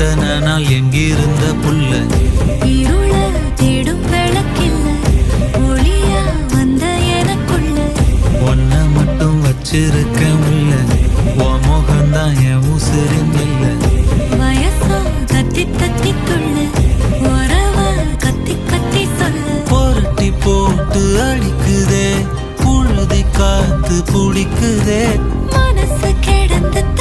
இத்தனை நாள் எங்கிருந்த புள்ள இருள தேடும் விளக்கில்ல ஒளியா வந்த எனக்குள்ள ஒன்ன மட்டும் வச்சிருக்க உள்ள உன் முகம்தான் என் உசிரின்